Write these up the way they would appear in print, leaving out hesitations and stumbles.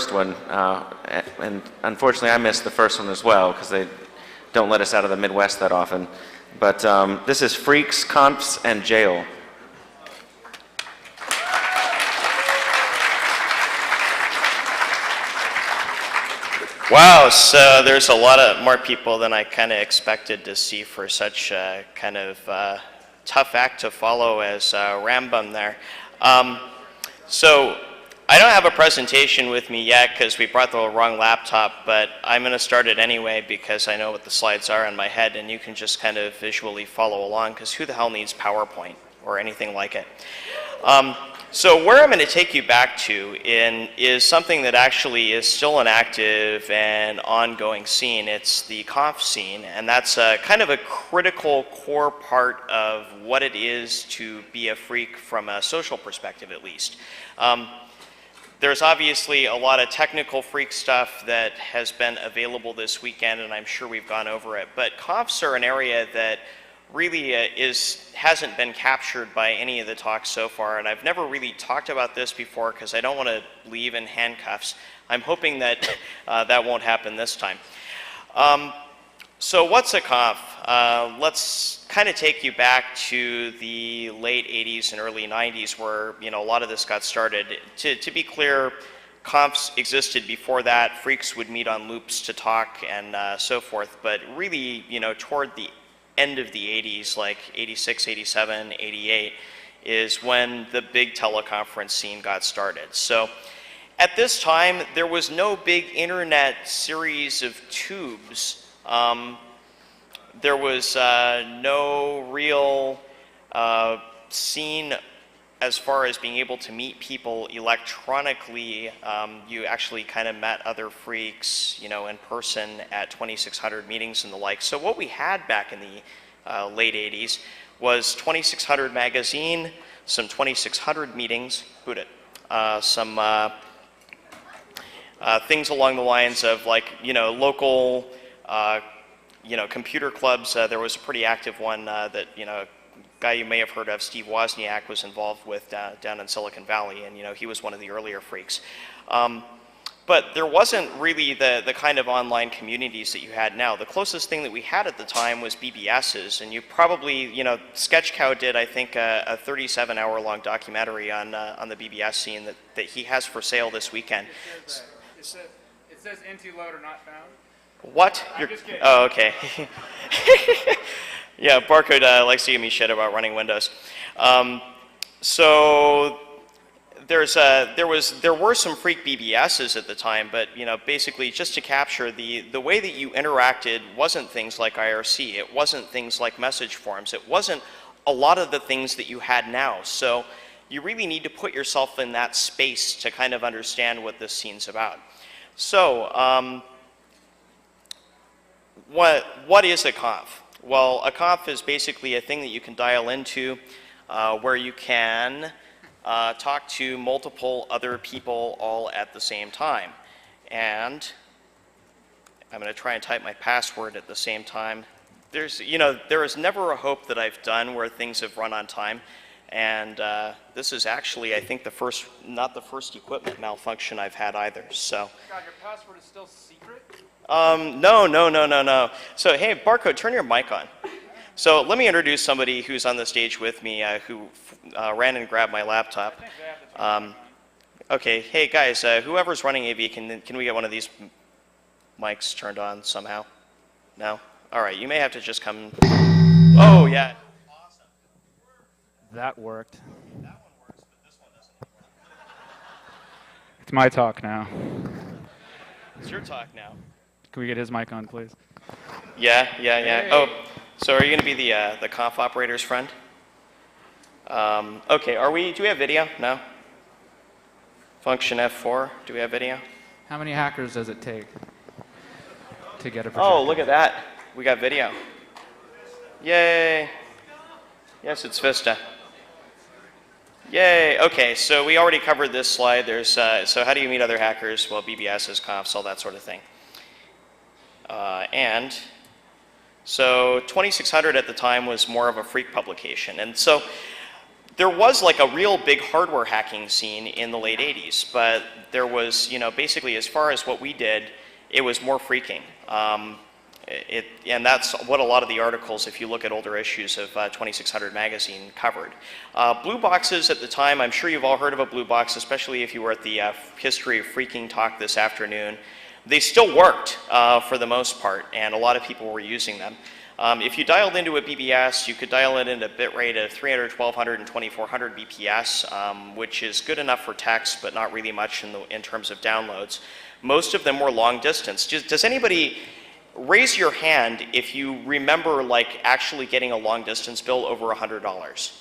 first one, and unfortunately I missed the first one as well because they don't let us out of the Midwest that often. But this is Phreaks, Confs, and Jail. Wow, so there's a lot of more people than I kind of expected to see for such a kind of tough act to follow as Rambam there. So I don't have a presentation with me yet because we brought the wrong laptop, but I'm going to start it anyway because I know what the slides are in my head, and you can just kind of visually follow along because who the hell needs PowerPoint or anything like it? So where I'm going to take you back to is something that actually is still an active and ongoing scene. It's the Conf scene, and that's kind of a critical core part of what it is to be a Phreak from a social perspective, at least. There's obviously a lot of technical Phreak stuff that has been available this weekend, and I'm sure we've gone over it, but Confs are an area that really hasn't been captured by any of the talks so far, and I've never really talked about this before because I don't want to leave in handcuffs. I'm hoping that that won't happen this time. So what's a conf? Let's kind of take you back to the late 80s and early 90s where a lot of this got started. To be clear, confs existed before that. Phreaks would meet on loops to talk and so forth, but really toward the end of the 80s, like 86, 87, 88, is when the big teleconference scene got started. So at this time, there was no big internet series of tubes. There was no real scene as far as being able to meet people electronically. You actually kind of met other Phreaks, in person at 2600 meetings and the like. So what we had back in the late 80s was 2600 magazine, some 2600 meetings, some things along the lines of local, computer clubs. There was a pretty active one that, guy you may have heard of, Steve Wozniak, was involved with down in Silicon Valley, and he was one of the earlier Phreaks. But there wasn't really the kind of online communities that you had now. The closest thing that we had at the time was BBSs, and you probably, SketchCow did, I think, a 37-hour-long documentary on the BBS scene that he has for sale this weekend. It says NT loader not found. What? I'm just kidding. Oh, okay. Yeah, Barcode likes to give me shit about running Windows. So there were some Phreak BBSs at the time, but basically just to capture the way that you interacted wasn't things like IRC. It wasn't things like message forms. It wasn't a lot of the things that you had now. So you really need to put yourself in that space to kind of understand what this scene's about. So what is a conf? Well, a conf is basically a thing that you can dial into where you can talk to multiple other people all at the same time. And I'm going to try and type my password at the same time. There is never a hope that I've done where things have run on time. And this is actually, I think, not the first equipment malfunction I've had either. So. God, your password is still secret? No. So, hey, Barcode, turn your mic on. So let me introduce somebody who's on the stage with me who ran and grabbed my laptop. Okay, hey guys, whoever's running AV, can we get one of these mics turned on somehow? No? All right, you may have to just come. Oh, yeah. Awesome. That worked. That one works, but this one doesn't work. It's my talk now. It's your talk now. Can we get his mic on, please? Yeah. Hey. Oh, so are you going to be the conf operator's friend? Okay, do we have video? No? Function F4, do we have video? How many hackers does it take to get a projector? Oh, look at that. We got video. Yay. Yes, it's Vista. Yay. Okay, so we already covered this slide. There's so how do you meet other hackers? Well, BBSs, confs, all that sort of thing. And so 2600 at the time was more of a Phreak publication. And so there was like a real big hardware hacking scene in the late 80s, but there was, basically as far as what we did, it was more phreaking. And that's what a lot of the articles, if you look at older issues of 2600 magazine, covered. Blue boxes at the time, I'm sure you've all heard of a blue box, especially if you were at the History of Phreaking talk this afternoon. They still worked for the most part, and a lot of people were using them. If you dialed into a BBS, you could dial it into a bit rate of 300, 1200, and 2400 BPS, which is good enough for text, but not really much in terms of downloads. Most of them were long distance. Does anybody raise your hand if you remember like actually getting a long distance bill over $100?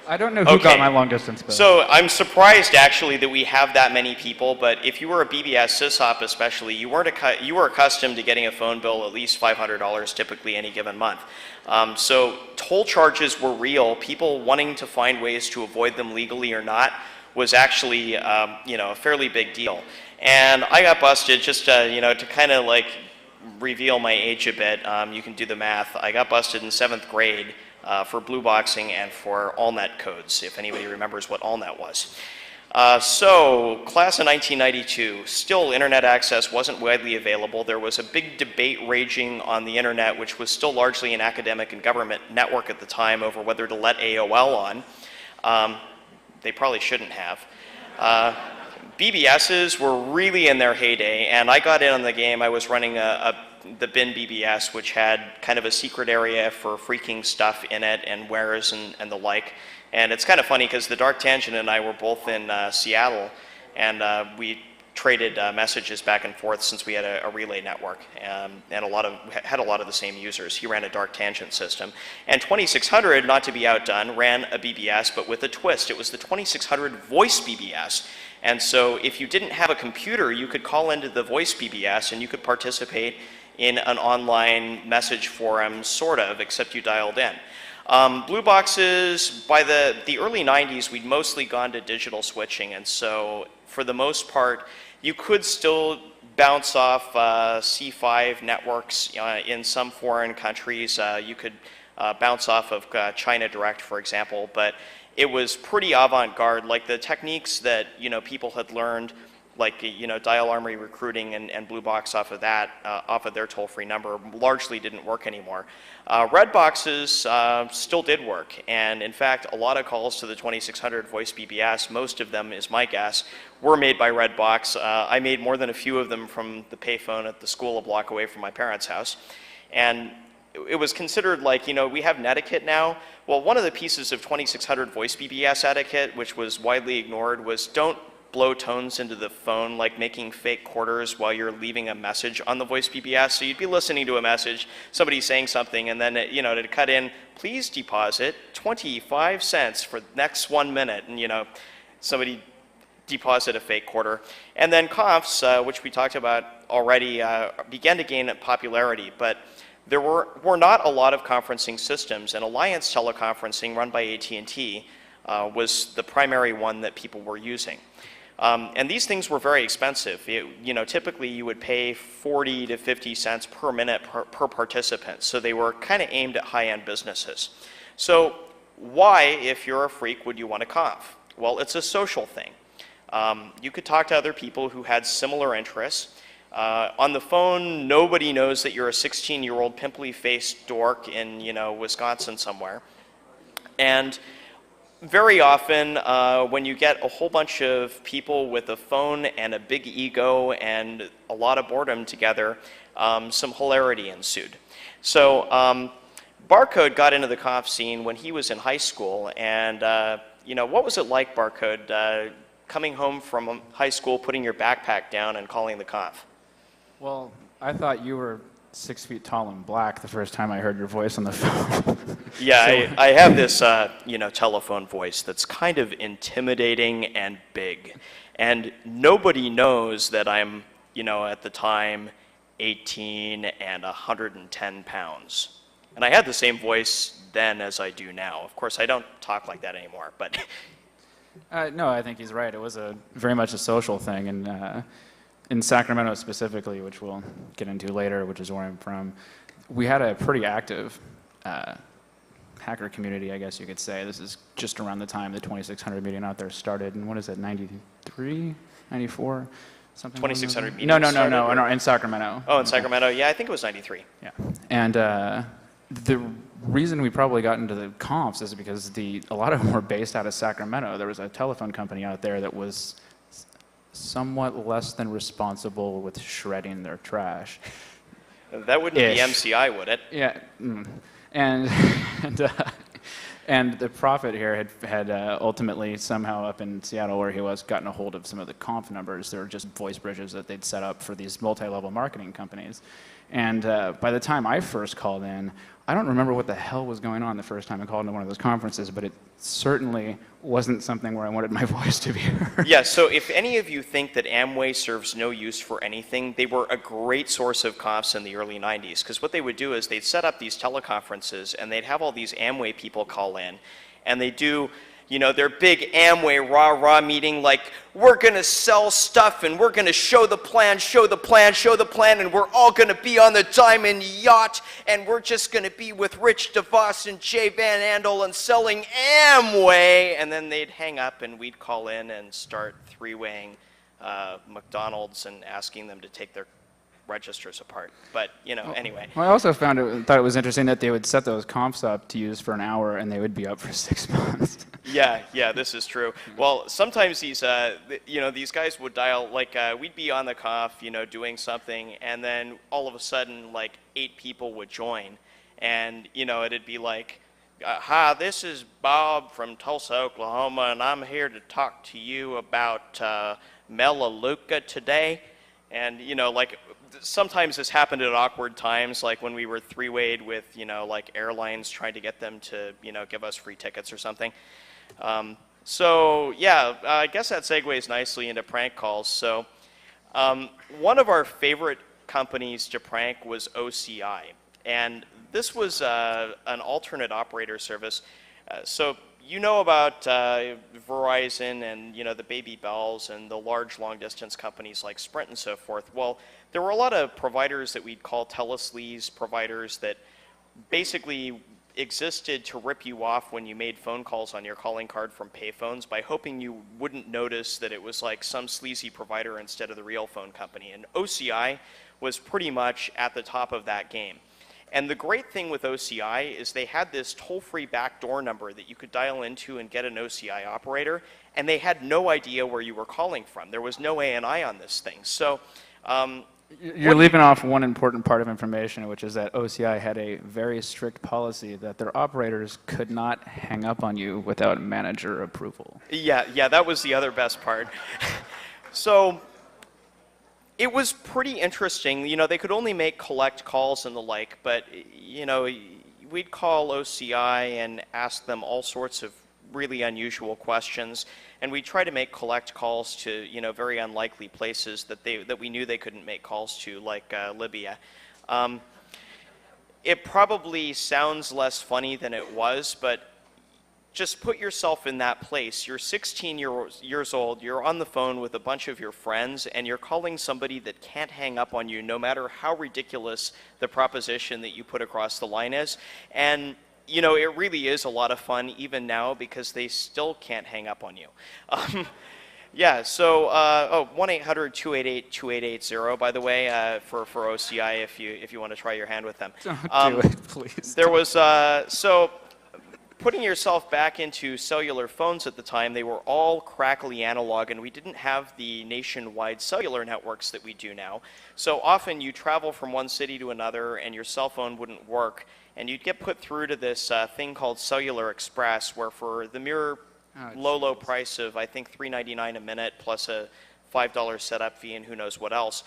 I don't know who got my long distance bill. So I'm surprised actually that we have that many people, but if you were a BBS sysop especially, you were accustomed to getting a phone bill at least $500 typically any given month. So toll charges were real. People wanting to find ways to avoid them legally or not was actually a fairly big deal. And I got busted just to kind of like reveal my age a bit. You can do the math. I got busted in 7th grade for blue boxing and for AllNet codes, if anybody remembers what AllNet was. So, class of 1992, still internet access wasn't widely available. There was a big debate raging on the internet, which was still largely an academic and government network at the time, over whether to let AOL on. They probably shouldn't have. BBSs were really in their heyday, and I got in on the game. I was running the bin BBS, which had kind of a secret area for phreaking stuff in it and wares and the like. And it's kind of funny because the Dark Tangent and I were both in Seattle, and we traded messages back and forth since we had a relay network, and had a lot of the same users. He ran a Dark Tangent system. And 2600, not to be outdone, ran a BBS, but with a twist. It was the 2600 voice BBS. And so if you didn't have a computer, you could call into the voice BBS and you could participate in an online message forum, sort of, except you dialed in. Blue boxes, by the early 90s, we'd mostly gone to digital switching, and so for the most part, you could still bounce off C5 networks in some foreign countries. You could bounce off of China Direct, for example, but it was pretty avant-garde. Like the techniques that people had learned, like dial armory recruiting and blue box off of that, off of their toll-free number, largely didn't work anymore. Red boxes still did work, and in fact, a lot of calls to the 2600 voice BBS, most of them, is my guess, were made by Red Box. I made more than a few of them from the payphone at the school a block away from my parents' house, and it was considered like, we have netiquette now. Well, one of the pieces of 2600 voice BBS etiquette, which was widely ignored, was don't blow tones into the phone, like making fake quarters while you're leaving a message on the voice BBS. So you'd be listening to a message, somebody saying something, and then to cut in, please deposit 25 cents for the next 1 minute, and somebody deposit a fake quarter. And then Confs, which we talked about already, began to gain popularity, but there were not a lot of conferencing systems, and Alliance teleconferencing, run by AT&T, was the primary one that people were using. And these things were very expensive. Typically you would pay 40 to 50 cents per minute per participant, so they were kind of aimed at high-end businesses. So why, if you're a phreak, would you want a conf? Well, it's a social thing. You could talk to other people who had similar interests. On the phone, nobody knows that you're a 16-year-old pimply-faced dork in Wisconsin somewhere. And very often, when you get a whole bunch of people with a phone and a big ego and a lot of boredom together, some hilarity ensued. So Barcode got into the conf scene when he was in high school, and what was it like, Barcode, coming home from high school, putting your backpack down and calling the conf? Well, I thought you were 6 feet tall and black the first time I heard your voice on the phone. Yeah, so I have this, telephone voice that's kind of intimidating and big. And nobody knows that I'm, at the time, 18 and 110 pounds. And I had the same voice then as I do now. Of course, I don't talk like that anymore, but... No, I think he's right. It was very much a social thing, and in Sacramento specifically, which we'll get into later, which is where I'm from, we had a pretty active hacker community, I guess you could say. This is just around the time the 2600 meeting out there started. And what is it, 93, 94? Something 2600 meeting No, in Sacramento. Oh, in Sacramento. Yeah, I think it was 93. Yeah. And the reason we probably got into the Confs is because a lot of them were based out of Sacramento. There was a telephone company out there that was somewhat less than responsible with shredding their trash. That wouldn't be MCI, would it? Yeah. And and the Prophet here had ultimately somehow up in Seattle where he was gotten a hold of some of the conf numbers. They were just voice bridges that they'd set up for these multi-level marketing companies. And by the time I first called in, I don't remember what the hell was going on the first time I called into one of those conferences, but it certainly wasn't something where I wanted my voice to be heard. Yeah, so if any of you think that Amway serves no use for anything, they were a great source of confs in the early 90s, because what they would do is they'd set up these teleconferences, and they'd have all these Amway people call in, and they do, you know, their big Amway rah-rah meeting, like, we're going to sell stuff, and we're going to show the plan, and we're all going to be on the Diamond Yacht, and we're just going to be with Rich DeVos and Jay Van Andel and selling Amway. And then they'd hang up, and we'd call in and start three-weighing McDonald's and asking them to take their registers apart. But, you know, anyway. Well, I also thought it was interesting that they would set those confs up to use for an hour, and they would be up for 6 months. Yeah, this is true. Well, sometimes these, you know, these guys would dial, like, we'd be on the conf, you know, doing something, and then all of a sudden, like, 8 people would join, and, you know, it'd be like, hi, this is Bob from Tulsa, Oklahoma, and I'm here to talk to you about Melaleuca today. And, you know, like, sometimes this happened at awkward times, like when we were three-wayed with, you know, like airlines trying to get them to, you know, give us free tickets or something. So, yeah, I guess that segues nicely into prank calls. So, one of our favorite companies to prank was OCI. And this was an alternate operator service. So, you know about Verizon and, you know, the Baby Bells and the large long-distance companies like Sprint and so forth. Well, there were a lot of providers that we'd call telesleaze providers that basically existed to rip you off when you made phone calls on your calling card from payphones by hoping you wouldn't notice that it was like some sleazy provider instead of the real phone company. And OCI was pretty much at the top of that game. And the great thing with OCI is they had this toll-free backdoor number that you could dial into and get an OCI operator, and they had no idea where you were calling from. There was no ANI on this thing. So you're leaving off one important part of information, which is that OCI had a very strict policy that their operators could not hang up on you without manager approval. Yeah, that was the other best part. So it was pretty interesting. You know, they could only make collect calls and the like, but, you know, we'd call OCI and ask them all sorts of really unusual questions, and we'd try to make collect calls to, you know, very unlikely places that we knew they couldn't make calls to, like Libya. It probably sounds less funny than it was, but just put yourself in that place. You're 16 years old, you're on the phone with a bunch of your friends, and you're calling somebody that can't hang up on you no matter how ridiculous the proposition that you put across the line is. And, you know, it really is a lot of fun even now because they still can't hang up on you. Yeah, so 1-800-288-2880, by the way, for OCI if you want to try your hand with them. Don't do it, please. There was, so putting yourself back into cellular phones at the time, they were all crackly analog, and we didn't have the nationwide cellular networks that we do now. So often you travel from one city to another, and your cell phone wouldn't work, and you'd get put through to this thing called Cellular Express, where for the mere low price of, I think, $3.99 a minute plus a $5 setup fee and who knows what else,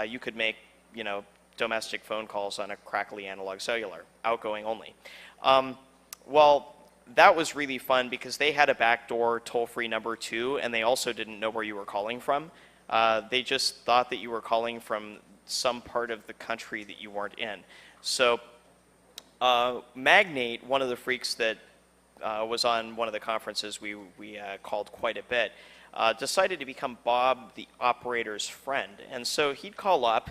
you could make, you know, domestic phone calls on a crackly analog cellular, outgoing only. Well, that was really fun because they had a backdoor toll-free number too, and they also didn't know where you were calling from. They just thought that you were calling from some part of the country that you weren't in. So Magnate, one of the freaks that was on one of the conferences we called quite a bit, decided to become Bob the operator's friend. And so he'd call up,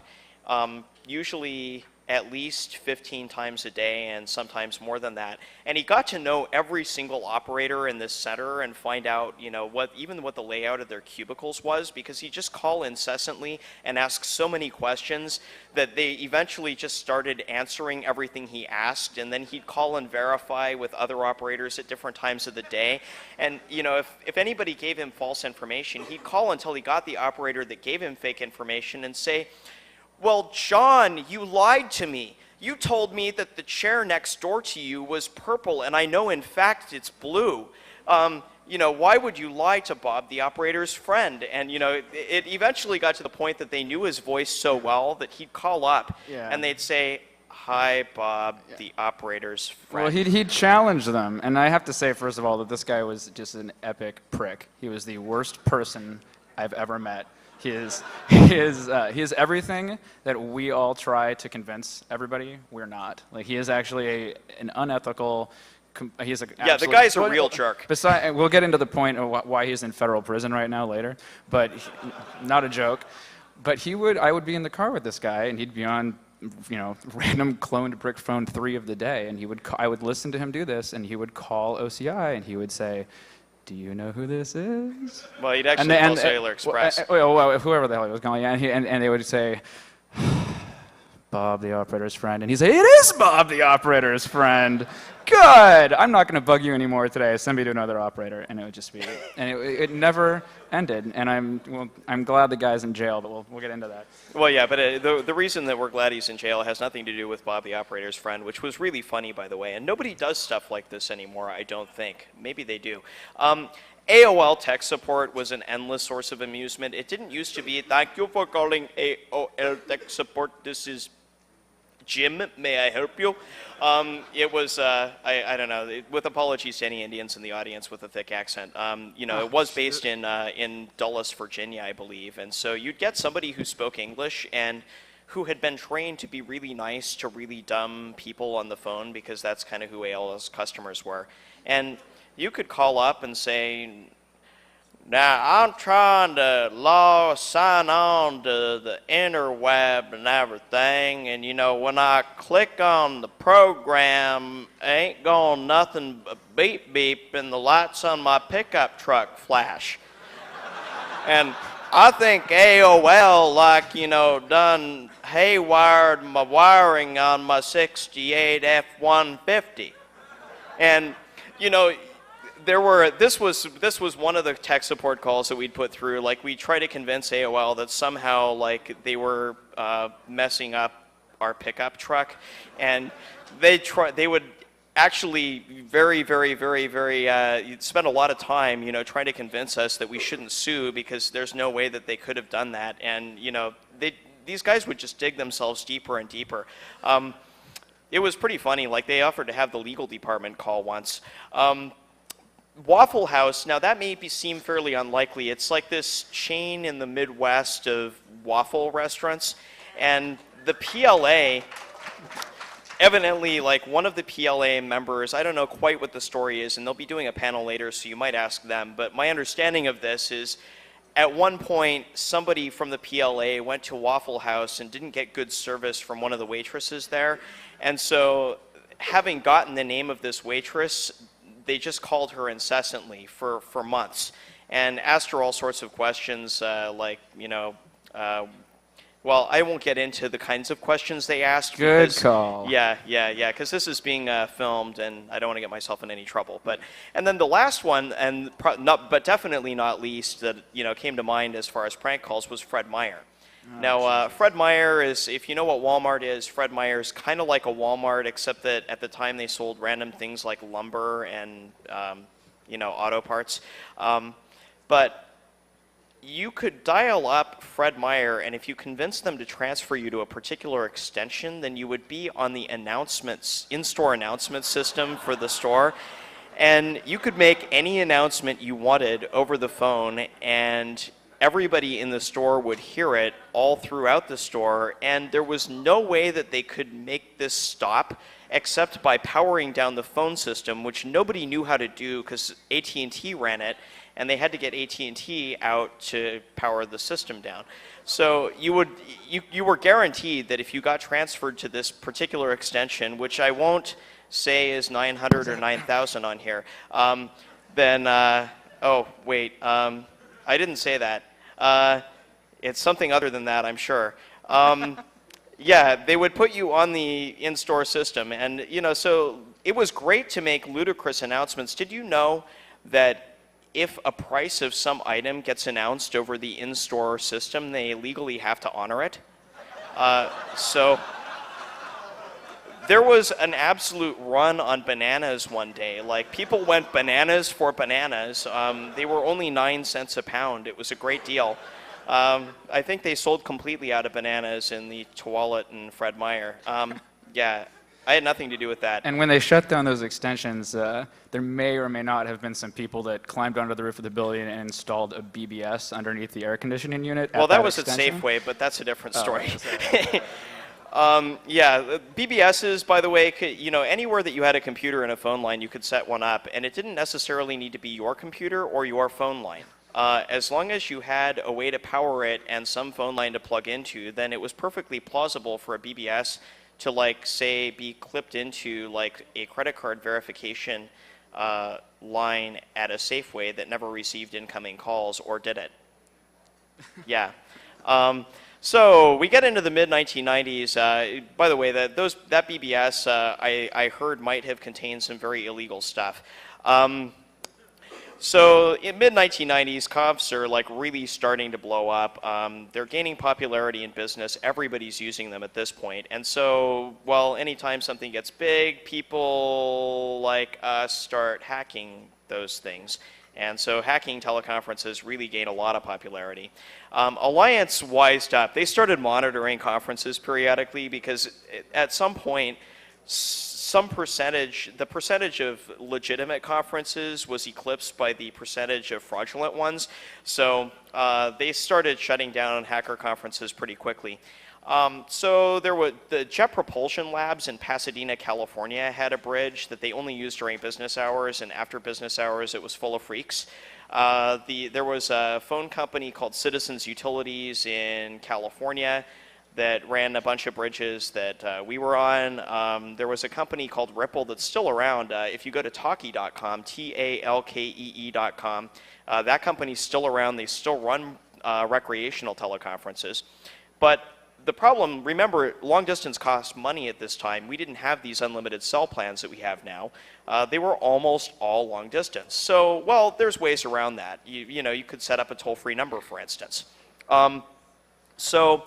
usually at least 15 times a day and sometimes more than that. And he got to know every single operator in this center and find out, what the layout of their cubicles was, because he'd just call incessantly and ask so many questions that they eventually just started answering everything he asked, and then he'd call and verify with other operators at different times of the day. And if anybody gave him false information, he'd call until he got the operator that gave him fake information and say, "Well, John, you lied to me. You told me that the chair next door to you was purple, and I know in fact it's blue. Why would you lie to Bob, the operator's friend?" And, it eventually got to the point that they knew his voice so well that he'd call up and they'd say, "Hi, Bob, the operator's friend." Well, he'd challenge them. And I have to say, first of all, that this guy was just an epic prick. He was the worst person I've ever met. He is everything that we all try to convince everybody we're not. Like, he is actually an unethical. He's the guy's a real jerk. We'll get into the point of why he's in federal prison right now later, but not a joke. But I would be in the car with this guy, and he'd be on, random cloned brick phone 3 of the day, and I would listen to him do this, and he would call OCI, and he would say, "Do you know who this is?" Well, he'd actually call Cellular Express. Whoever the hell he was calling, and they would say, "Bob, the operator's friend," and he'd say, "It is Bob, the operator's friend. Good. I'm not going to bug you anymore today. Send me to another operator." And it would just be, and it never ended. And I'm glad the guy's in jail, but we'll get into that. Well, yeah, but the reason that we're glad he's in jail has nothing to do with Bob the operator's friend, which was really funny, by the way. And nobody does stuff like this anymore, I don't think. Maybe they do. AOL tech support was an endless source of amusement. It didn't used to be, "Thank you for calling AOL tech support. This is Jim, may I help you?" It was, I don't know, with apologies to any Indians in the audience with a thick accent. It was based in Dulles, Virginia, I believe. And so you'd get somebody who spoke English and who had been trained to be really nice to really dumb people on the phone, because that's kind of who AOL's customers were. And you could call up and say, "Now, I'm trying to sign on to the interweb and everything, and when I click on the program, ain't going nothing but beep beep and the lights on my pickup truck flash. And I think AOL, done haywired my wiring on my 68 F-150. And, this was one of the tech support calls that we'd put through. Like, we'd try to convince AOL that somehow, they were messing up our pickup truck, and they would actually very, very, very, very spend a lot of time, trying to convince us that we shouldn't sue, because there's no way that they could have done that. And these guys would just dig themselves deeper and deeper. It was pretty funny. Like, they offered to have the legal department call once. Waffle House, now that may seem fairly unlikely. It's like this chain in the Midwest of waffle restaurants, and the PLA, evidently, one of the PLA members, I don't know quite what the story is, and they'll be doing a panel later, so you might ask them, but my understanding of this is, at one point, somebody from the PLA went to Waffle House and didn't get good service from one of the waitresses there, and so, having gotten the name of this waitress, they just called her incessantly for months and asked her all sorts of questions, well, I won't get into the kinds of questions they asked. Good call. Yeah, because this is being filmed, and I don't want to get myself in any trouble. And then the last one, but definitely not least, that came to mind as far as prank calls, was Fred Meyer. Now, Fred Meyer is, if you know what Walmart is, Fred Meyer is kind of like a Walmart, except that at the time they sold random things like lumber and, auto parts. But you could dial up Fred Meyer, and if you convinced them to transfer you to a particular extension, then you would be on the in-store announcement system for the store. And you could make any announcement you wanted over the phone, and everybody in the store would hear it all throughout the store, and there was no way that they could make this stop except by powering down the phone system, which nobody knew how to do because AT&T ran it, and they had to get AT&T out to power the system down. So you were guaranteed that if you got transferred to this particular extension, which I won't say is 900 or 9,000 on here, then, oh, wait, I didn't say that. It's something other than that, I'm sure. Yeah, they would put you on the in-store system. And, so it was great to make ludicrous announcements. Did you know that if a price of some item gets announced over the in-store system, they legally have to honor it? So there was an absolute run on bananas one day. Like, people went bananas for bananas. They were only 9 cents a pound. It was a great deal. I think they sold completely out of bananas in the Tualet and Fred Meyer. Yeah, I had nothing to do with that. And when they shut down those extensions, there may or may not have been some people that climbed onto the roof of the building and installed a BBS underneath the air conditioning unit. Well, that was extension. at Safeway, but that's a different story. Oh, yeah, BBSs, by the way, anywhere that you had a computer and a phone line, you could set one up, and it didn't necessarily need to be your computer or your phone line. As long as you had a way to power it and some phone line to plug into, then it was perfectly plausible for a BBS to, like, say, be clipped into, like, a credit card verification line at a Safeway that never received incoming calls, or did it? Yeah. So we get into the mid-1990s. By the way, that BBS I heard might have contained some very illegal stuff. So in mid-1990s, Confs are, like, really starting to blow up. They're gaining popularity in business. Everybody's using them at this point. And so, well, anytime something gets big, people like us start hacking those things. And so hacking teleconferences really gained a lot of popularity. Alliance wised up. They started monitoring conferences periodically because at some point, the percentage of legitimate conferences was eclipsed by the percentage of fraudulent ones. So they started shutting down hacker conferences pretty quickly. So there were the Jet Propulsion Labs in Pasadena, California had a bridge that they only used during business hours, and after business hours it was full of Phreaks. There was a phone company called Citizens Utilities in California that ran a bunch of bridges that we were on. There was a company called Ripple that's still around. If you go to talkie.com, TALKEE.com, that company's still around. They still run recreational teleconferences. But the problem, remember, long distance costs money at this time. We didn't have these unlimited cell plans that we have now. They were almost all long distance. So, well, there's ways around that. You could set up a toll-free number, for instance. So,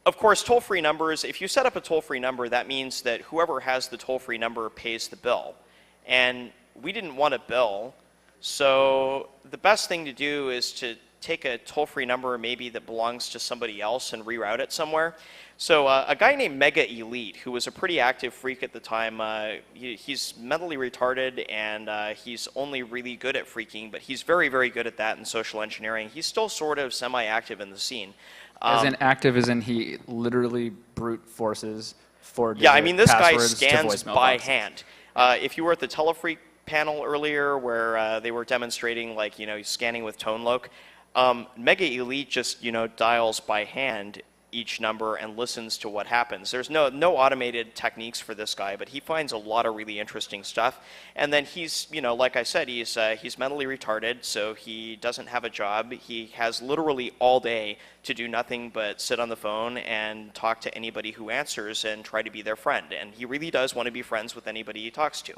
of course, toll-free numbers, if you set up a toll-free number, that means that whoever has the toll-free number pays the bill. And we didn't want a bill, so the best thing to do is to take a toll-free number maybe that belongs to somebody else and reroute it somewhere. So a guy named Mega Elite, who was a pretty active Phreak at the time, he's mentally retarded and he's only really good at phreaking, but he's very, very good at that in social engineering. He's still sort of semi-active in the scene. As in active as in he literally brute forces 4-digit yeah, I mean, this guy passwords to scans voicemail by boxes. hand. If you were at the Telefreak panel earlier where they were demonstrating, like, scanning with ToneLoc, Mega Elite just, dials by hand each number and listens to what happens. There's no automated techniques for this guy, but he finds a lot of really interesting stuff. And then he's, like I said, he's mentally retarded, so he doesn't have a job. He has literally all day to do nothing but sit on the phone and talk to anybody who answers and try to be their friend. And he really does want to be friends with anybody he talks to.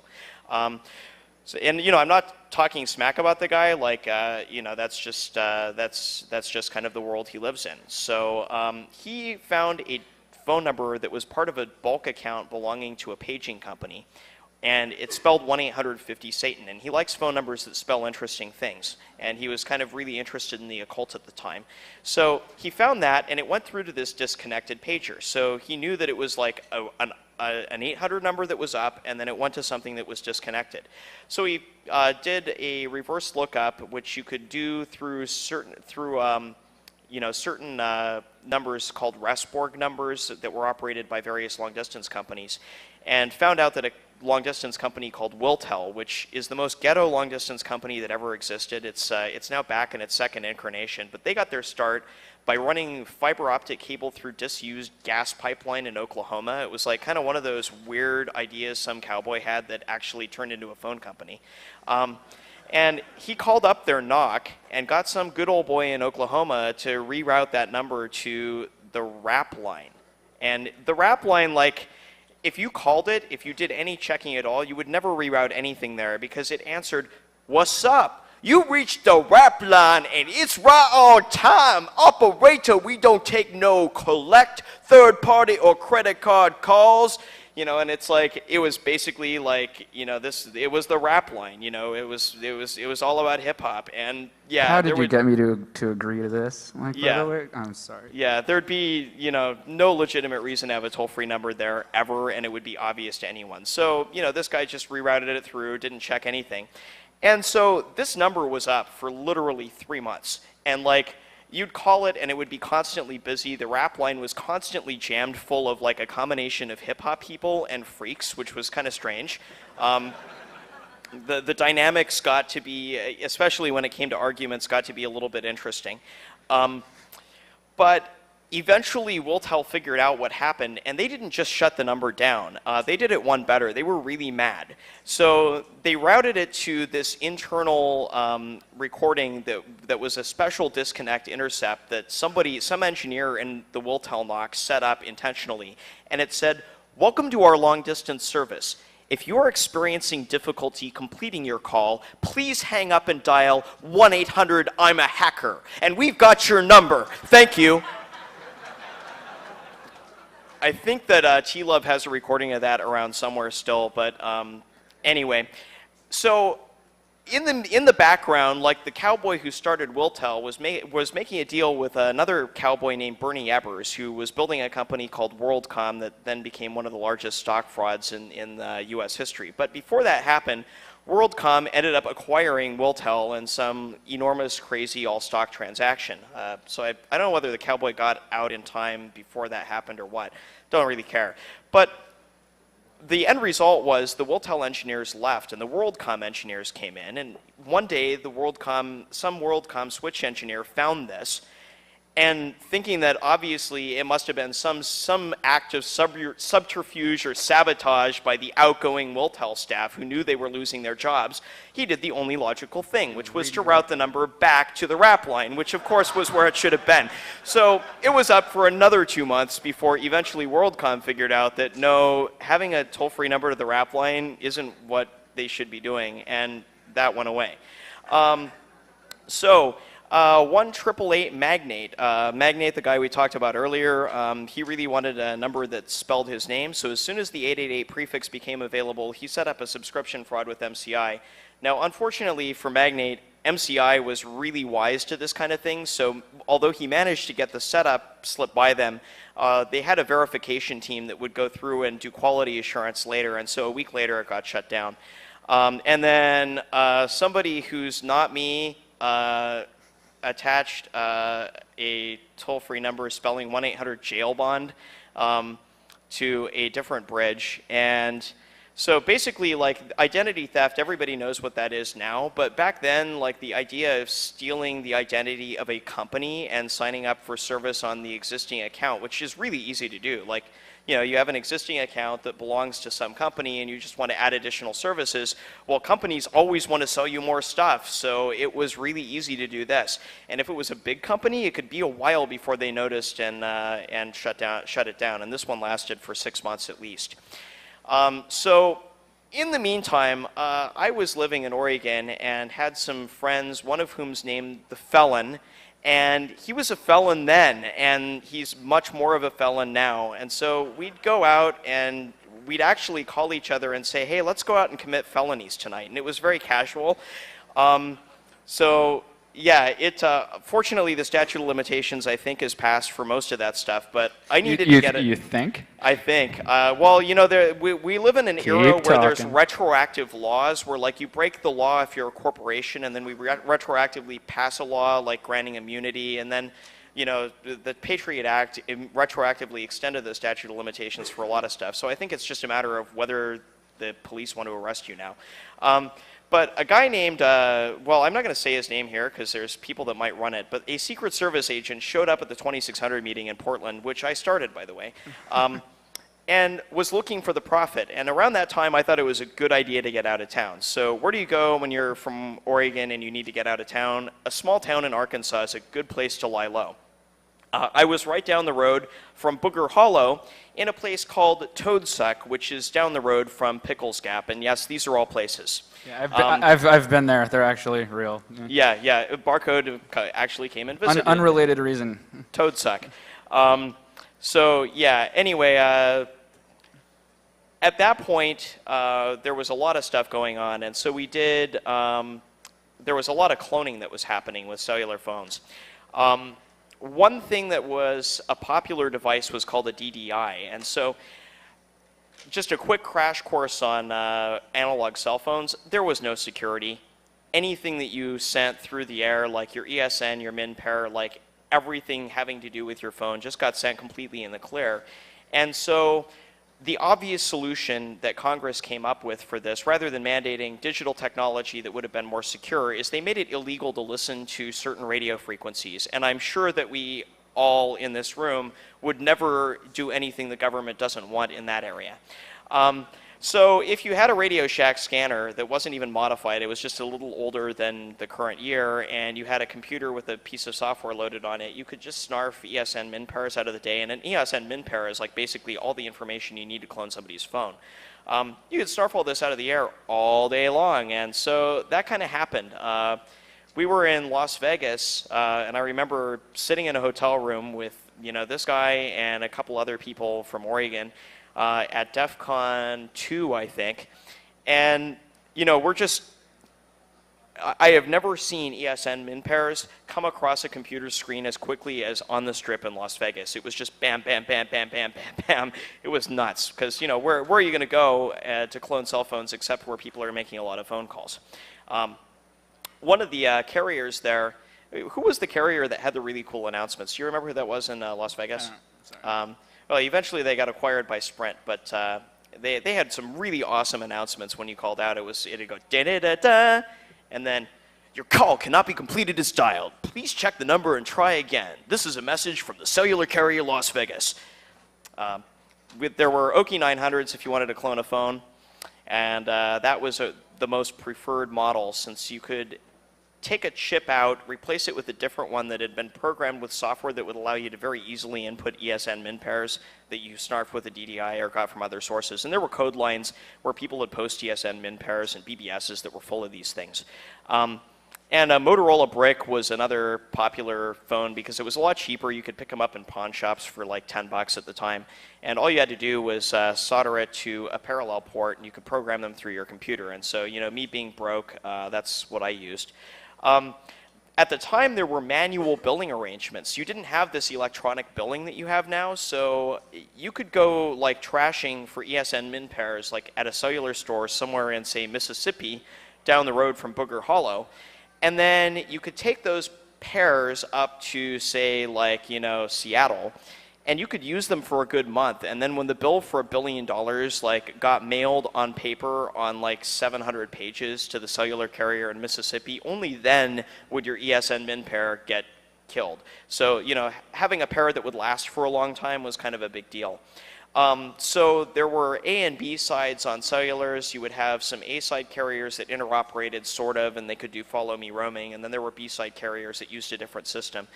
So, and I'm not talking smack about the guy. Like that's just kind of the world he lives in. So he found a phone number that was part of a bulk account belonging to a paging company, and it spelled 1-800-50-SATAN. And he likes phone numbers that spell interesting things. And he was kind of really interested in the occult at the time. So he found that, and it went through to this disconnected pager. So he knew that it was like an 800 number that was up, and then it went to something that was disconnected. So he did a reverse lookup, which you could do through certain numbers called Resborg numbers that were operated by various long-distance companies, and found out that a long-distance company called Wiltel, which is the most ghetto long-distance company that ever existed. It's now back in its second incarnation, but they got their start by running fiber optic cable through disused gas pipeline in Oklahoma. It was like kind of one of those weird ideas some cowboy had that actually turned into a phone company. And he called up their NOC and got some good old boy in Oklahoma to reroute that number to the RAP line. And the RAP line, like, if you called it, if you did any checking at all, you would never reroute anything there because it answered, "What's up? You reached the RAP line and it's right on time. Operator, we don't take no collect, third party or credit card calls." And it's like, it was basically like, it was the rap line, it was all about hip hop. And yeah. How did you get me to agree to this? Like, yeah. By the way, I'm sorry. Yeah, there'd be, no legitimate reason to have a toll-free number there ever, and it would be obvious to anyone. So, this guy just rerouted it through, didn't check anything. And so this number was up for literally 3 months. And like, you'd call it and it would be constantly busy. The rap line was constantly jammed full of like a combination of hip hop people and freaks, which was kind of strange. The dynamics got to be, especially when it came to arguments, got to be a little bit interesting. But eventually Wiltel figured out what happened, and they didn't just shut the number down. They did it one better. They were really mad. So they routed it to this internal recording that was a special disconnect intercept that some engineer in the Wiltel NOC set up intentionally. And it said, "Welcome to our long distance service. If you are experiencing difficulty completing your call, please hang up and dial 1-800-I'm-a-hacker. And we've got your number. Thank you." I think that T-Love has a recording of that around somewhere still, but anyway. So in the background, like the cowboy who started Wiltel was making a deal with another cowboy named Bernie Ebbers, who was building a company called WorldCom that then became one of the largest stock frauds in U.S. history. But before that happened, WorldCom ended up acquiring Wiltel in some enormous, crazy all-stock transaction. So I don't know whether the cowboy got out in time before that happened or what. Don't really care. But the end result was the Wiltel engineers left and the WorldCom engineers came in. And one day, some WorldCom switch engineer found this, and thinking that obviously it must have been some act of subterfuge or sabotage by the outgoing Wiltel staff who knew they were losing their jobs, he did the only logical thing, which was to route the number back to the rap line, which of course was where it should have been. So it was up for another 2 months before eventually WorldCom figured out that no, having a toll-free number to the rap line isn't what they should be doing, and that went away. 1-888 Magnate. Magnate, the guy we talked about earlier, he really wanted a number that spelled his name, so as soon as the 888 prefix became available, he set up a subscription fraud with MCI. Now, unfortunately for Magnate, MCI was really wise to this kind of thing, so although he managed to get the setup slip by them, they had a verification team that would go through and do quality assurance later, and so a week later it got shut down. And then somebody who's not me attached a toll-free number spelling 1-800-JAIL-BOND to a different bridge. And so basically, like, identity theft, everybody knows what that is now, but back then, like, the idea of stealing the identity of a company and signing up for service on the existing account, which is really easy to do. Like, you have an existing account that belongs to some company and you just want to add additional services. Well, companies always want to sell you more stuff, so it was really easy to do this. And if it was a big company, it could be a while before they noticed and shut it down. And this one lasted for 6 months at least. So in the meantime, I was living in Oregon and had some friends, one of whom's named the Felon. And he was a felon then, and he's much more of a felon now. And so we'd go out and we'd actually call each other and say, "Hey, let's go out and commit felonies tonight." And it was very casual. So yeah, fortunately the statute of limitations, I think, is passed for most of that stuff, but I needed to get it. You think? I think. Well, we live in an era where there's retroactive laws where, like, you break the law if you're a corporation, and then we retroactively pass a law, like granting immunity, and then the Patriot Act retroactively extended the statute of limitations for a lot of stuff. So I think it's just a matter of whether the police want to arrest you now. But a guy named, well, I'm not going to say his name here because there's people that might run it, but a Secret Service agent showed up at the 2600 meeting in Portland, which I started, by the way, and was looking for the Prophet. And around that time, I thought it was a good idea to get out of town. So where do you go when you're from Oregon and you need to get out of town? A small town in Arkansas is a good place to lie low. I was right down the road from Booger Hollow in a place called Toadsuck, which is down the road from Pickles Gap. And yes, these are all places. Yeah, I've been there. They're actually real. Yeah. Barcode actually came and visited. Unrelated reason. Toadsuck. So yeah, anyway, at that point, there was a lot of stuff going on. And so we did, there was a lot of cloning that was happening with cellular phones. One thing that was a popular device was called a DDI. And so just a quick crash course on analog cell phones, there was no security. Anything that you sent through the air, like your ESN, your min pair, like everything having to do with your phone just got sent completely in the clear. And so the obvious solution that Congress came up with for this, rather than mandating digital technology that would have been more secure, is they made it illegal to listen to certain radio frequencies. And I'm sure that we all in this room would never do anything the government doesn't want in that area. So if you had a Radio Shack scanner that wasn't even modified, it was just a little older than the current year, and you had a computer with a piece of software loaded on it, you could just snarf ESN min pairs out of the day, and an ESN min pair is like basically all the information you need to clone somebody's phone. You could snarf all this out of the air all day long, and so that kind of happened. We were in Las Vegas, and I remember sitting in a hotel room with this guy and a couple other people from Oregon, at DEF CON 2, I think. And, we're just, I have never seen ESN min pairs come across a computer screen as quickly as on the Strip in Las Vegas. It was just bam, bam, bam, bam, bam, bam, bam. It was nuts because, where are you going to go to clone cell phones except where people are making a lot of phone calls? One of the carriers there, who was the carrier that had the really cool announcements? Do you remember who that was in Las Vegas? Sorry. Well, eventually they got acquired by Sprint, but they had some really awesome announcements when you called out. It'd go da-da-da-da, and then your call cannot be completed as dialed. Please check the number and try again. This is a message from the cellular carrier Las Vegas. There were Oki 900s if you wanted to clone a phone, and that was the most preferred model since you could take a chip out, replace it with a different one that had been programmed with software that would allow you to very easily input ESN min pairs that you snarfed with a DDI or got from other sources. And there were code lines where people would post ESN min pairs and BBSs that were full of these things. And a Motorola Brick was another popular phone because it was a lot cheaper. You could pick them up in pawn shops for like $10 at the time. And all you had to do was solder it to a parallel port and you could program them through your computer. And so, me being broke, that's what I used. At the time, there were manual billing arrangements. You didn't have this electronic billing that you have now, so you could go like trashing for ESN min pairs like at a cellular store somewhere in, say, Mississippi, down the road from Booger Hollow, and then you could take those pairs up to, say, like, Seattle, and you could use them for a good month. And then when the bill for $1 billion like got mailed on paper on like 700 pages to the cellular carrier in Mississippi, only then would your ESN min pair get killed. So, having a pair that would last for a long time was kind of a big deal. So there were A and B sides on cellulars. You would have some A side carriers that interoperated sort of, and they could do follow me roaming. And then there were B side carriers that used a different system.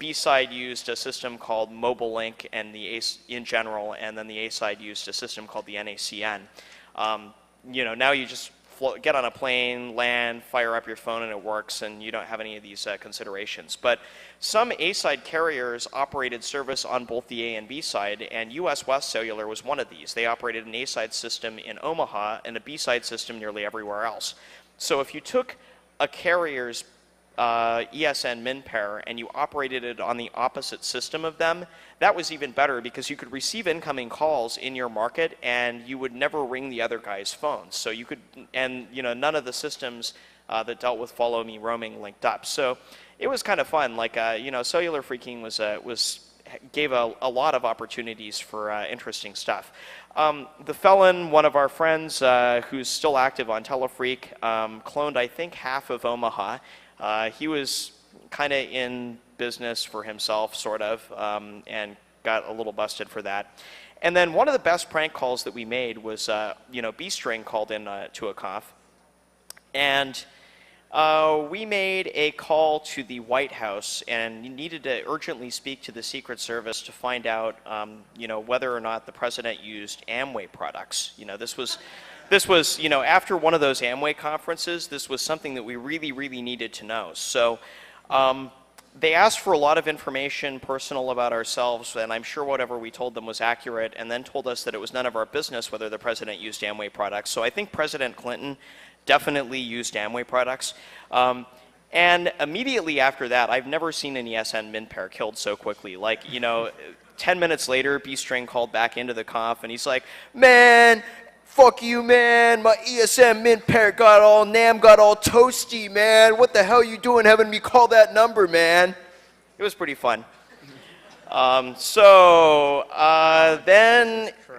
B side used a system called Mobile Link and the in general, and then the A side used a system called the NACN. Now you just get on a plane, land, fire up your phone, and it works, and you don't have any of these considerations. But some A-side carriers operated service on both the A and B side, and US West Cellular was one of these. They operated an A-side system in Omaha and a B-side system nearly everywhere else. So if you took a carrier's ESN min pair and you operated it on the opposite system of them, that was even better because you could receive incoming calls in your market and you would never ring the other guy's phone. So you could, and none of the systems that dealt with follow me roaming linked up. So it was kind of fun. Like, cellular phreaking gave a lot of opportunities for interesting stuff. The felon, one of our friends who's still active on Telefreak, cloned, I think, half of Omaha. He was kind of in business for himself, sort of, and got a little busted for that. And then one of the best prank calls that we made was, B-String called in to a conf. And we made a call to the White House and needed to urgently speak to the Secret Service to find out, whether or not the president used Amway products. This was, after one of those Amway conferences, this was something that we really, really needed to know. So they asked for a lot of information, personal about ourselves, and I'm sure whatever we told them was accurate, and then told us that it was none of our business whether the president used Amway products. So I think President Clinton definitely used Amway products. And immediately after that, I've never seen an ESN min pair killed so quickly. Like, 10 minutes later, B-String called back into the conf, and he's like, man, fuck you, man. My ESM mint pair got all toasty, man. What the hell you doing having me call that number, man? It was pretty fun. Then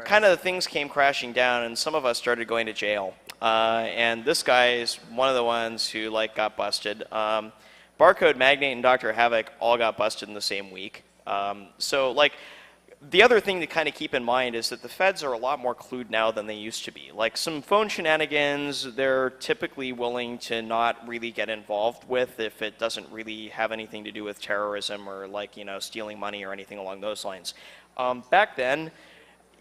kind of things came crashing down, and some of us started going to jail. And this guy is one of the ones who got busted. Barcode Magnate and Dr. Havoc all got busted in the same week. The other thing to kind of keep in mind is that the feds are a lot more clued now than they used to be. Like some phone shenanigans, they're typically willing to not really get involved with if it doesn't really have anything to do with terrorism or stealing money or anything along those lines. Back then,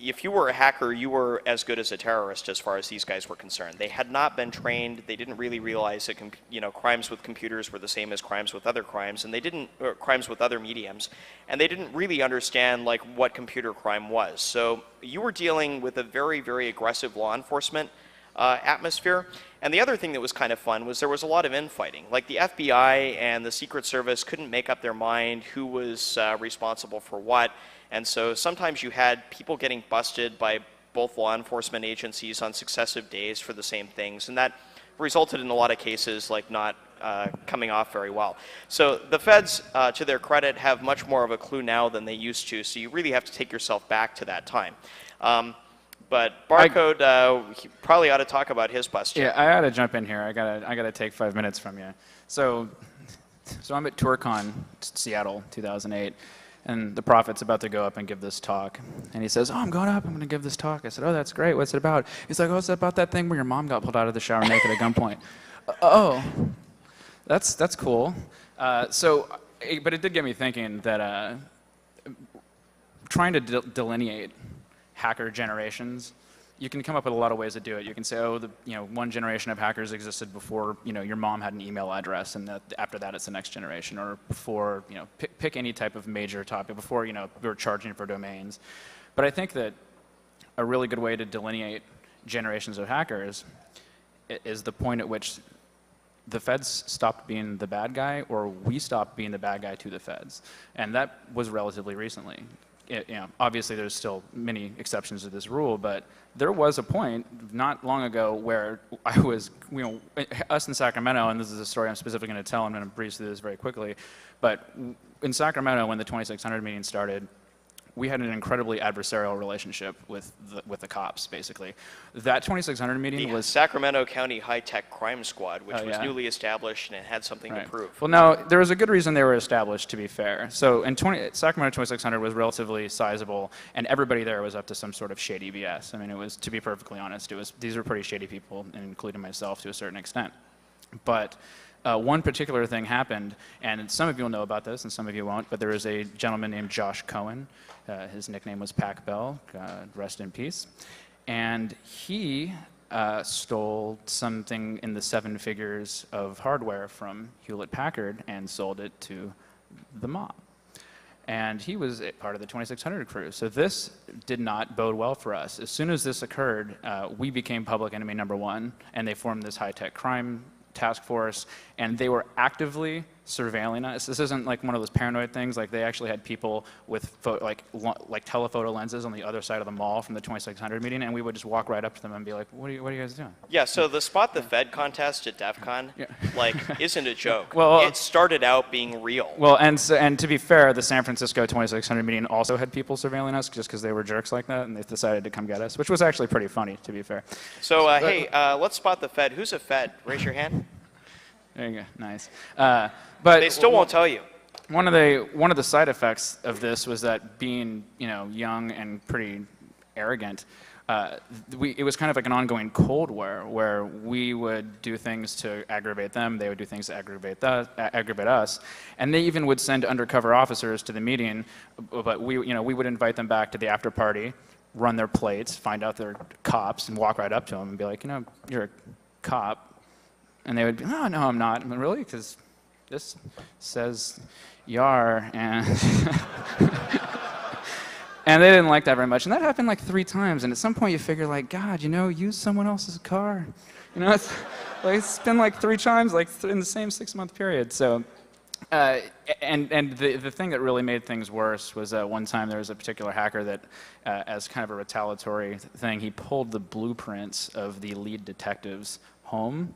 if you were a hacker, you were as good as a terrorist as far as these guys were concerned. They had not been trained. They didn't really realize that crimes with computers were the same as crimes with other crimes, and crimes with other mediums, and they didn't really understand what computer crime was. So you were dealing with a very, very aggressive law enforcement atmosphere. And the other thing that was kind of fun was there was a lot of infighting. Like the FBI and the Secret Service couldn't make up their mind who was responsible for what. And so sometimes you had people getting busted by both law enforcement agencies on successive days for the same things. And that resulted in a lot of cases not coming off very well. So the feds, to their credit, have much more of a clue now than they used to. So you really have to take yourself back to that time. But Barcode, he probably ought to talk about his bust. Yeah, I ought to jump in here. I gotta take 5 minutes from you. So I'm at TourCon Seattle 2008. And the prophet's about to go up and give this talk. And he says, I'm going up, I'm going to give this talk. I said, oh, that's great. What's it about? He's like, oh, it's about that thing where your mom got pulled out of the shower naked at gunpoint. Oh, that's cool. But it did get me thinking that trying to delineate hacker generations, you can come up with a lot of ways to do it. You can say, oh, one generation of hackers existed before, your mom had an email address, and after that it's the next generation, or before, pick any type of major topic, before, we were charging for domains. But I think that a really good way to delineate generations of hackers is the point at which the feds stopped being the bad guy, or we stopped being the bad guy to the feds. And that was relatively recently. Obviously there's still many exceptions to this rule, but there was a point not long ago where I was, us in Sacramento, and this is a story I'm specifically going to tell, I'm going to breeze through this very quickly, but in Sacramento when the 2600 meeting started, we had an incredibly adversarial relationship with the cops, basically. That 2600 meeting was... Sacramento County High-Tech Crime Squad, which was newly established and it had something to prove. Well, now, there was a good reason they were established, to be fair. So Sacramento 2600 was relatively sizable, and everybody there was up to some sort of shady BS. I mean, it was, to be perfectly honest, these were pretty shady people, including myself to a certain extent. But one particular thing happened, and some of you will know about this and some of you won't, but there was a gentleman named Josh Cohen. His nickname was Pac Bell, rest in peace. And he stole something in the 7 figures of hardware from Hewlett-Packard and sold it to the mob. And he was part of the 2600 crew. So this did not bode well for us. As soon as this occurred, we became public enemy #1, and they formed this high-tech crime task force, and they were actively surveilling us. This isn't like one of those paranoid things. Like they actually had people with like telephoto lenses on the other side of the mall from the 2600 meeting, and we would just walk right up to them and be like, what are you guys doing? Yeah, so the Spot the Fed contest at DEF CON, like, isn't a joke. Well, it started out being real. Well, and to be fair, the San Francisco 2600 meeting also had people surveilling us just because they were jerks like that, and they decided to come get us, which was actually pretty funny, to be fair. So, hey, let's spot the Fed. Who's a Fed? Raise your hand. There you go. Nice. But They still won't tell you. one of the side effects of this was that being, young and pretty arrogant, it was kind of like an ongoing Cold War where we would do things to aggravate them, they would do things to aggravate us, and they even would send undercover officers to the meeting, but we would invite them back to the after party, run their plates, find out they're cops, and walk right up to them and be like, you're a cop. And they would be, oh, no, I'm not. I'm like, really? Because this says YAR, and and they didn't like that very much. And that happened like 3 times. And at some point you figure, like, God, use someone else's car. It's been like 3 times, like in the same 6-month period. So, and the thing that really made things worse was one time there was a particular hacker that, as kind of a retaliatory thing, he pulled the blueprints of the lead detective's home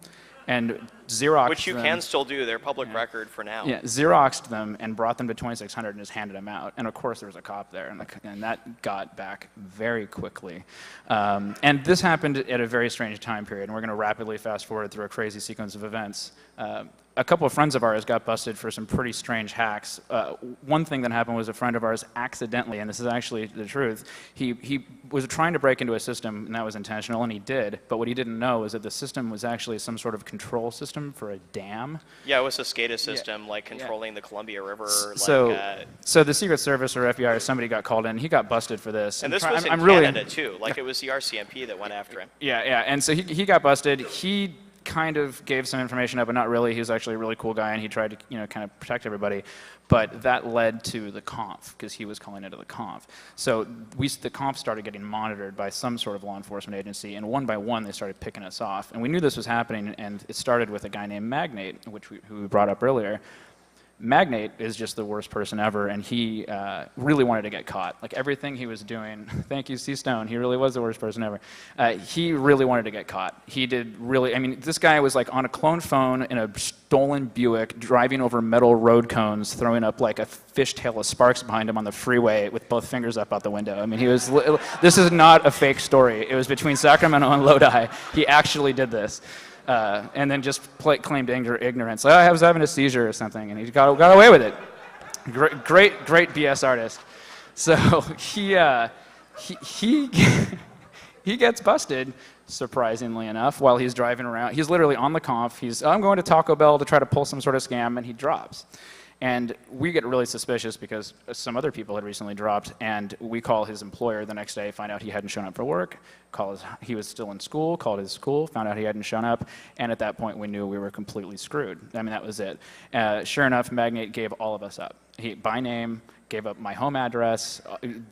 and Xeroxed Which you them. can still do. They're public record for now. Yeah, Xeroxed them and brought them to 2600 and just handed them out. And of course there was a cop there, and that got back very quickly. And this happened at a very strange time period, and we're going to rapidly fast forward through a crazy sequence of events. A couple of friends of ours got busted for some pretty strange hacks. One thing that happened was a friend of ours accidentally, and this is actually the truth, he was trying to break into a system, and that was intentional, and he did, but what he didn't know is that the system was actually some sort of control system for a dam. Yeah, it was a SCADA system, like controlling the Columbia River. So the Secret Service or FBI or somebody got called in, he got busted for this. And this was in Canada too, like it was the RCMP that went after him. Yeah, and so he got busted. He kind of gave some information up, but not really. He was actually a really cool guy, and he tried to, kind of protect everybody. But that led to the Conf, because he was calling into the Conf. So the Conf started getting monitored by some sort of law enforcement agency, and one by one they started picking us off. And we knew this was happening, and it started with a guy named Magnate, who we brought up earlier. Magnate is just the worst person ever, and he really wanted to get caught. Like everything he was doing, thank you, C. Stone, he really was the worst person ever. He really wanted to get caught. He did really, this guy was like on a clone phone in a stolen Buick, driving over metal road cones, throwing up like a fishtail of sparks behind him on the freeway with both fingers up out the window. This is not a fake story. It was between Sacramento and Lodi. He actually did this. And then just claimed ignorance. Like, I was having a seizure or something, and he got away with it. Great BS artist. So he gets busted, surprisingly enough, while he's driving around. He's literally on the Conf. I'm going to Taco Bell to try to pull some sort of scam, and he drops. And we get really suspicious because some other people had recently dropped, and we call his employer the next day, find out he hadn't shown up for work, he was still in school, called his school, found out he hadn't shown up, and at that point we knew we were completely screwed. That was it. Sure enough, Magnate gave all of us up. He, by name, gave up my home address,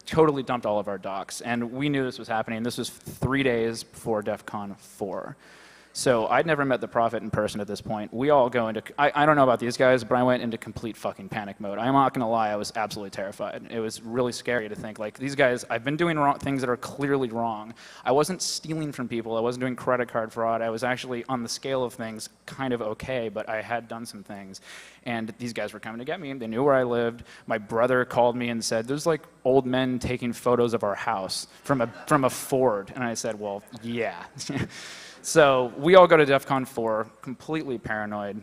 totally dumped all of our docs, and we knew this was happening. This was 3 days before DEF CON 4. So I'd never met the Prophet in person at this point. We all go into, I don't know about these guys, but I went into complete fucking panic mode. I'm not gonna lie, I was absolutely terrified. It was really scary to think, like, these guys, I've been doing things that are clearly wrong. I wasn't stealing from people, I wasn't doing credit card fraud, I was actually, on the scale of things, kind of okay, but I had done some things. And these guys were coming to get me, they knew where I lived. My brother called me and said, there's like old men taking photos of our house from a Ford. And I said, well, yeah. So we all go to DEF CON 4, completely paranoid,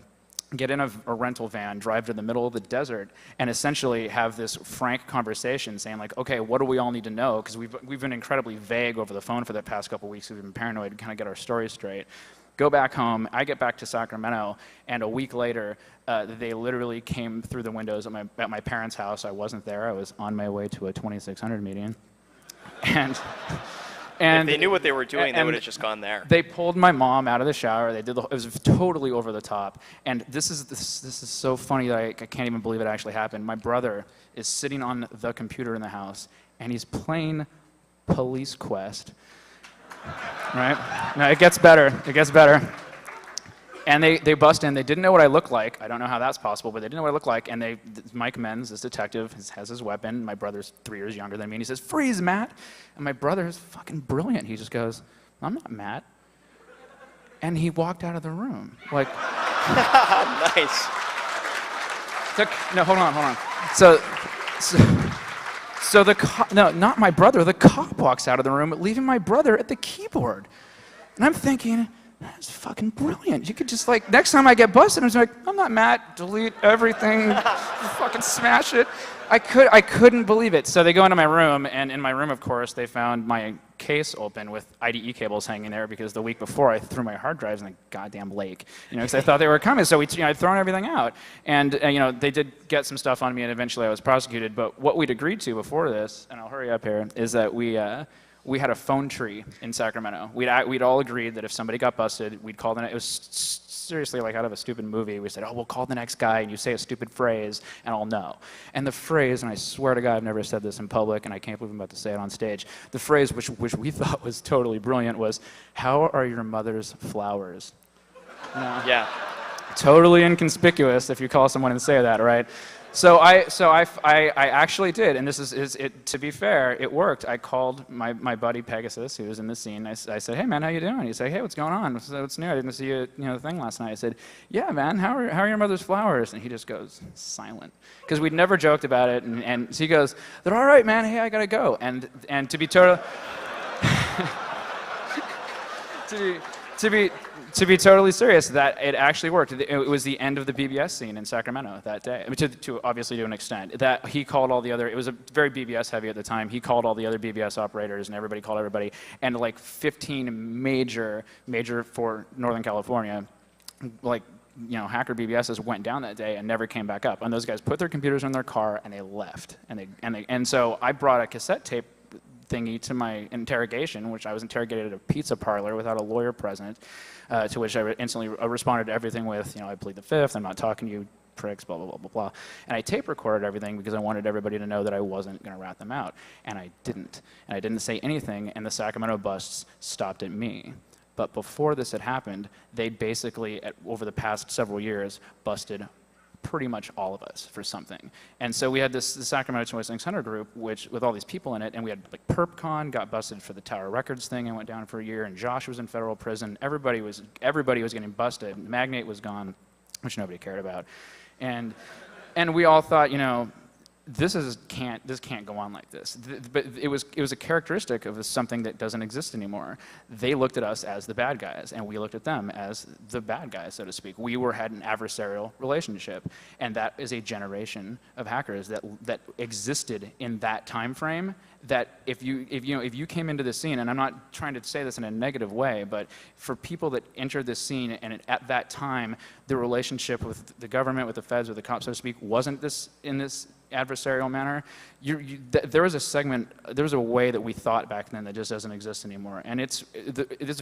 get in a rental van, drive to the middle of the desert, and essentially have this frank conversation saying, like, okay, what do we all need to know? Because we've been incredibly vague over the phone for the past couple weeks. We've been paranoid to kind of get our stories straight. Go back home, I get back to Sacramento, and a week later, they literally came through the windows at my parents' house. I wasn't there. I was on my way to a 2600 meeting. And if they knew what they were doing, they would have just gone there. They pulled my mom out of the shower. It was totally over the top. And this is so funny that I can't even believe it actually happened. My brother is sitting on the computer in the house, and he's playing Police Quest. Right? Now, it gets better. It gets better. And they bust in. They didn't know what I looked like. I don't know how that's possible, but they didn't know what I looked like. And Mike Menz, this detective, has his weapon. My brother's 3 years younger than me, and he says, "Freeze, Matt." And my brother is fucking brilliant. He just goes, "I'm not Matt." And he walked out of the room. Like, Nice. no, hold on. So the cop, no, not my brother. The cop walks out of the room, leaving my brother at the keyboard. And I'm thinking, that's fucking brilliant. You could just like, next time I get busted, I'm just like, "I'm not Matt, delete everything, fucking smash it." I couldn't believe it. So they go into my room, and in my room, of course, they found my case open with IDE cables hanging there because the week before I threw my hard drives in the goddamn lake, because I thought they were coming. So I'd thrown everything out, and they did get some stuff on me, and eventually I was prosecuted. But what we'd agreed to before this, and I'll hurry up here, is that we had a phone tree in Sacramento. We'd all agreed that if somebody got busted, we'd call it was seriously like out of a stupid movie. We said, "Oh, we'll call the next guy, and you say a stupid phrase, and I'll know." And the phrase, and I swear to God, I've never said this in public, and I can't believe I'm about to say it on stage. The phrase, which we thought was totally brilliant, was, "How are your mother's flowers?" Yeah. Totally inconspicuous if you call someone and say that, right? So I actually did, and this is it. To be fair, it worked. I called my buddy Pegasus, who was in the scene. I said, "Hey man, how you doing?" He said, "Hey, what's going on? What's new? I didn't see you, the thing last night." I said, "Yeah, man, how are your mother's flowers?" And he just goes silent, because we'd never joked about it. And so he goes, "They're all right, man. Hey, I gotta go." And to be total. To be totally serious, that it actually worked. It was the end of the BBS scene in Sacramento that day. I mean, to obviously to an extent. That he called all the other. It was a very BBS heavy at the time. He called all the other BBS operators, and everybody called everybody. And like 15 major for Northern California, hacker BBSs went down that day and never came back up. And those guys put their computers in their car and they left. And so I brought a cassette tape thingy to my interrogation, which I was interrogated at a pizza parlor without a lawyer present, to which I instantly responded to everything with, "I plead the fifth, I'm not talking to you, pricks, blah, blah, blah, blah, blah." And I tape recorded everything because I wanted everybody to know that I wasn't going to rat them out. And I didn't. And I didn't say anything, and the Sacramento busts stopped at me. But before this had happened, they'd basically, over the past several years, busted pretty much all of us for something. And so we had the Sacramento 2600 group, which with all these people in it, and we had like PerpCon got busted for the Tower Records thing and went down for a year, and Josh was in federal prison. Everybody was getting busted. Magnate was gone, which nobody cared about. And we all thought, this can't go on like this. But it was a characteristic of something that doesn't exist anymore. They looked at us as the bad guys, and we looked at them as the bad guys, so to speak. We had an adversarial relationship, and that is a generation of hackers that existed in that time frame. That if you came into the scene, and I'm not trying to say this in a negative way, but for people that entered this scene, and at that time the relationship with the government, with the feds, with the cops, so to speak, wasn't in this adversarial manner, there was a way that we thought back then that just doesn't exist anymore. And it's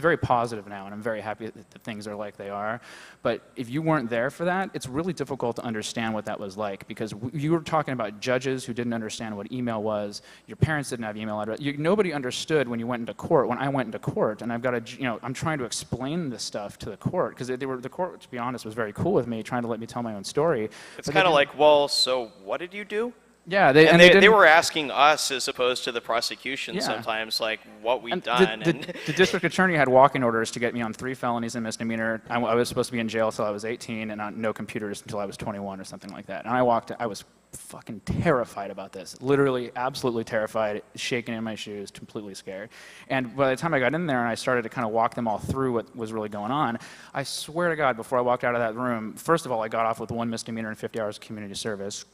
very positive now, and I'm very happy that things are like they are. But if you weren't there for that, it's really difficult to understand what that was like, because you were talking about judges who didn't understand what email was. Your parents didn't have email address. Nobody understood when you went into court. When I went into court, and I'm trying to explain this stuff to the court, because the court, to be honest, was very cool with me, trying to let me tell my own story. It's kind of like, well, so what did you do? Yeah, they were asking us as opposed to the prosecution sometimes, like, what we've done. The district attorney had walking orders to get me on 3 felonies and misdemeanor. I was supposed to be in jail until I was 18 and on no computers until I was 21 or something like that. And I was fucking terrified about this. Literally, absolutely terrified, shaking in my shoes, completely scared. And by the time I got in there and I started to kind of walk them all through what was really going on, I swear to God, before I walked out of that room, first of all, I got off with 1 misdemeanor and 50 hours of community service.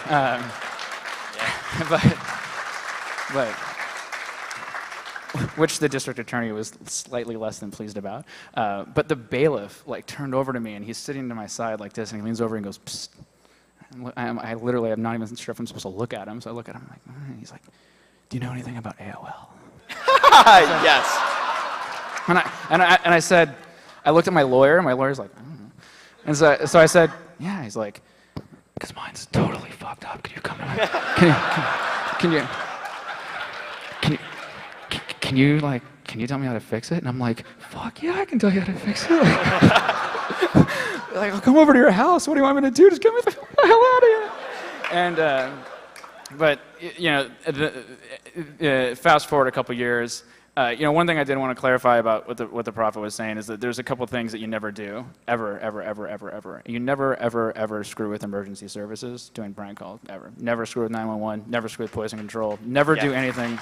But which the district attorney was slightly less than pleased about. But the bailiff turned over to me, and he's sitting to my side like this, and he leans over and goes, "Psst." I'm not even sure if I'm supposed to look at him, so I look at him like, he's like, "Do you know anything about AOL?" Yes. And I said, I looked at my lawyer, and my lawyer's like, "I don't know." And so I said, "Yeah." He's like, "Because mine's totally fucked up. Can you come to my, can can you tell me how to fix it? And I'm like, fuck yeah, I can tell you how to fix it. Like, I'll come over to your house. What do you want me to do? Just get me the hell out of here. And, but, you know, fast forward a couple years, you know, one thing I did want to clarify about what the prophet was saying is that there's a couple things that you never do, ever, ever, ever, ever, ever. You never, ever, ever screw with emergency services doing prank calls, ever. Never screw with 911, never screw with poison control, never do anything.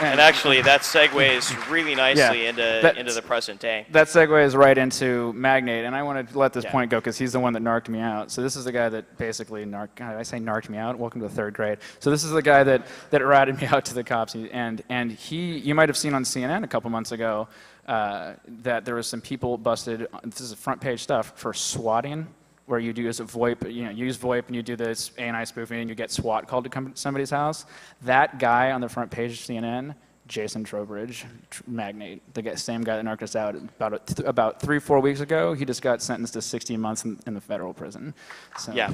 And actually, that segues really nicely into the present day. That segues right into Magnate, and I want to let this point go because he's the one that narked me out. So this is the guy that basically narked. God, I say narked me out. Welcome to the 3rd grade. So this is the guy that ratted me out to the cops, and he, you might have seen on CNN a couple months ago that there was some people busted. This is front page stuff for swatting, where you do use a VoIP, you know, use VoIP and you do this ANI spoofing and you get SWAT called to come to somebody's house. That guy on the front page of CNN, Jason Trowbridge, Magnate, the same guy that narked us out about 3-4 weeks ago, he just got sentenced to 16 months in the federal prison. So. Yeah.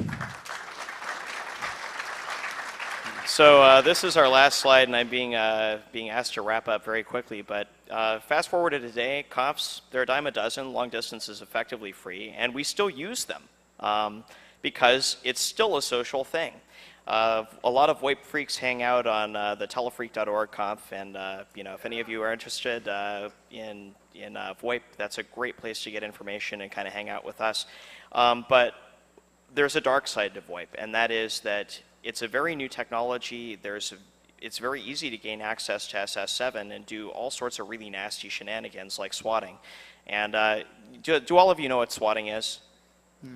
So this is our last slide, and I'm being asked to wrap up very quickly. But fast forward to today, Confs, they're a dime a dozen. Long distance is effectively free, and we still use them because it's still a social thing. A lot of VoIP freaks hang out on the telefreak.org conf, and you know, if any of you are interested in VoIP, that's a great place to get information and kind of hang out with us. But there's a dark side to VoIP, and that is that it's a very new technology. It's very easy to gain access to SS7 and do all sorts of really nasty shenanigans like swatting. And do all of you know what swatting is?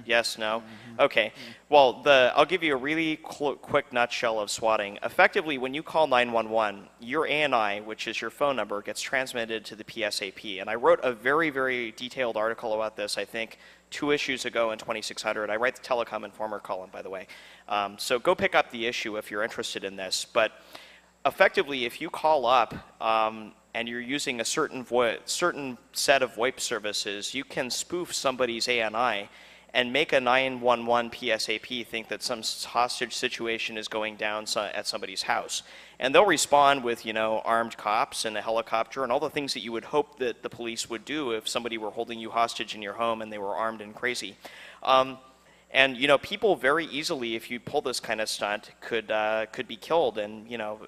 Yes, no? Okay. Well, I'll give you a really quick nutshell of swatting. Effectively, when you call 911, your ANI, which is your phone number, gets transmitted to the PSAP. And I wrote a very, very detailed article about this, I think, 2 issues ago in 2600. I write the Telecom Informer column, by the way. So go pick up the issue if you're interested in this. But effectively, if you call up and you're using a certain set of VoIP services, you can spoof somebody's ANI and make a 911 PSAP think that some hostage situation is going down at somebody's house. And they'll respond with, you know, armed cops and a helicopter and all the things that you would hope that the police would do if somebody were holding you hostage in your home and they were armed and crazy. And, you know, people very easily, if you pull this kind of stunt, could be killed, and, you know,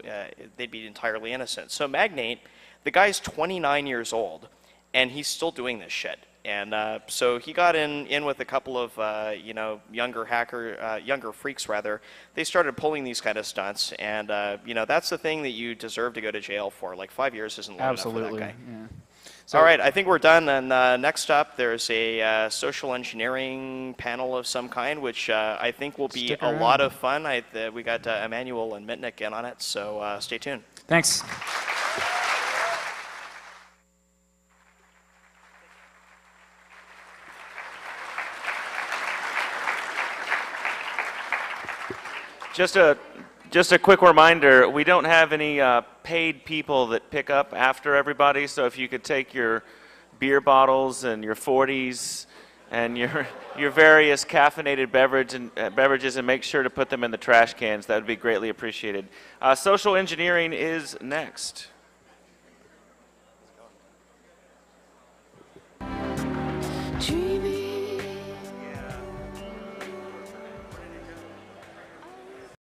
they'd be entirely innocent. So Magnate, the guy's 29 years old, and he's still doing this shit. And so he got in with a couple of, you know, younger freaks rather. They started pulling these kind of stunts, and you know, that's the thing that you deserve to go to jail for. Like 5 years isn't long enough for that guy. Yeah. So, all right, I think we're done. And next up, there's a social engineering panel of some kind, which I think will be a lot of fun. We got Emmanuel and Mitnick in on it, so stay tuned. Thanks. Just a quick reminder, we don't have any paid people that pick up after everybody, so if you could take your beer bottles and your 40s and your various caffeinated beverages and make sure to put them in the trash cans, that would be greatly appreciated. Social engineering is next.